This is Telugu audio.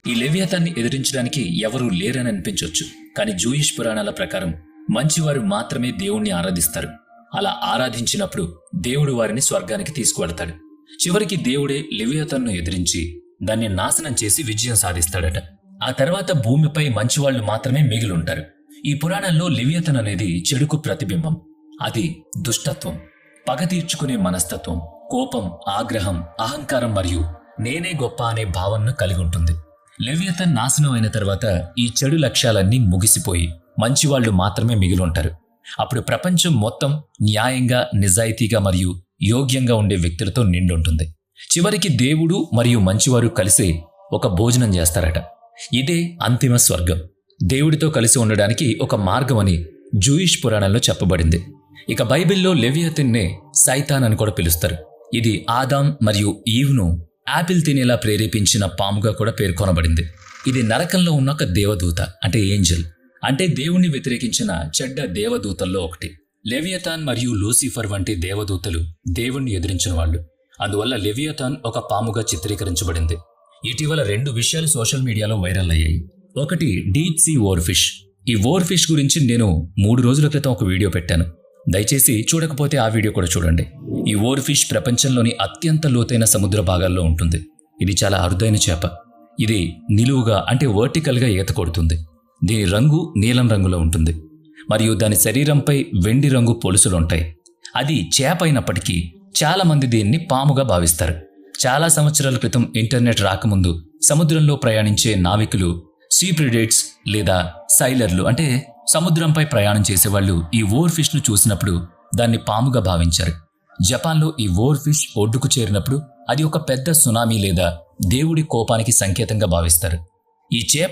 ఈ లెవియాథాన్ని ఎదిరించడానికి ఎవరూ లేరని అనిపించొచ్చు, కానీ జూయిష్ పురాణాల ప్రకారం మంచివారు మాత్రమే దేవుణ్ణి ఆరాధిస్తారు. అలా ఆరాధించినప్పుడు దేవుడు వారిని స్వర్గానికి తీసుకువెడతాడు. చివరికి దేవుడే లెవియాథాన్ను ఎదిరించి దాన్ని నాశనం చేసి విజయం సాధిస్తాడట. ఆ తర్వాత భూమిపై మంచివాళ్లు మాత్రమే మిగిలుంటారు. ఈ పురాణంలో లెవియాథాన్ అనేది చెడుకు ప్రతిబింబం. అది దుష్టత్వం, పగ తీర్చుకునే మనస్తత్వం, కోపం, ఆగ్రహం, అహంకారం మరియు నేనే గొప్ప అనే భావనను కలిగి ఉంటుంది. లెవియాథాన్ నాశనం అయిన తర్వాత ఈ చెడు లక్ష్యాలన్నీ ముగిసిపోయి మంచివాళ్లు మాత్రమే మిగిలుంటారు. అప్పుడు ప్రపంచం మొత్తం న్యాయంగా, నిజాయితీగా మరియు యోగ్యంగా ఉండే వ్యక్తులతో నిండుంటుంది. చివరికి దేవుడు మరియు మంచివారు కలిసి ఒక భోజనం చేస్తారట. ఇదే అంతిమ స్వర్గం. దేవుడితో కలిసి ఉండడానికి ఒక మార్గం అని జూయిష్ పురాణంలో చెప్పబడింది. ఇక బైబిల్లో లెవియాథాన్నే సైతాన్ అని కూడా పిలుస్తారు. ఇది ఆదాం మరియు ఈవ్ను యాపిల్ తినేలా ప్రేరేపించిన పాముగా కూడా పేర్కొనబడింది. ఇది నరకంలో ఉన్న ఒక దేవదూత, అంటే ఏంజల్, అంటే దేవుణ్ణి వ్యతిరేకించిన చెడ్డ దేవదూతల్లో ఒకటి. లెవియాథాన్ మరియు లూసిఫర్ వంటి దేవదూతలు దేవుణ్ణి ఎదిరించిన వాళ్ళు. అందువల్ల లెవియాథాన్ ఒక పాముగా చిత్రీకరించబడింది. ఇటీవల 2 విషయాలు సోషల్ మీడియాలో వైరల్ అయ్యాయి. ఒకటి డీప్ సీ ఓర్ఫిష్. ఈ ఓర్ఫిష్ గురించి నేను 3 రోజుల క్రితం ఒక వీడియో పెట్టాను. దయచేసి చూడకపోతే ఆ వీడియో కూడా చూడండి. ఈ ఓర్ఫిష్ ప్రపంచంలోని అత్యంత లోతైన సముద్ర భాగాల్లో ఉంటుంది. ఇది చాలా అరుదైన చేప. ఇది నిలువుగా, అంటే వర్టికల్గా ఈత కొడుతుంది. దీని రంగు నీలం రంగులో ఉంటుంది మరియు దాని శరీరంపై వెండి రంగు పొలుసులుంటాయి. అది చేప అయినప్పటికీ చాలా మంది దీన్ని పాముగా భావిస్తారు. చాలా సంవత్సరాల క్రితం ఇంటర్నెట్ రాకముందు సముద్రంలో ప్రయాణించే నావికులు, సీ ప్రిడేట్స్ లేదా సైలర్లు, అంటే సముద్రంపై ప్రయాణం చేసేవాళ్లు ఈ ఓర్ఫిష్ ను చూసినప్పుడు దాన్ని పాముగా భావించారు. జపాన్లో ఈ ఓర్ఫిష్ ఒడ్డుకు చేరినప్పుడు అది ఒక పెద్ద సునామీ లేదా దేవుడి కోపానికి సంకేతంగా భావిస్తారు. ఈ చేప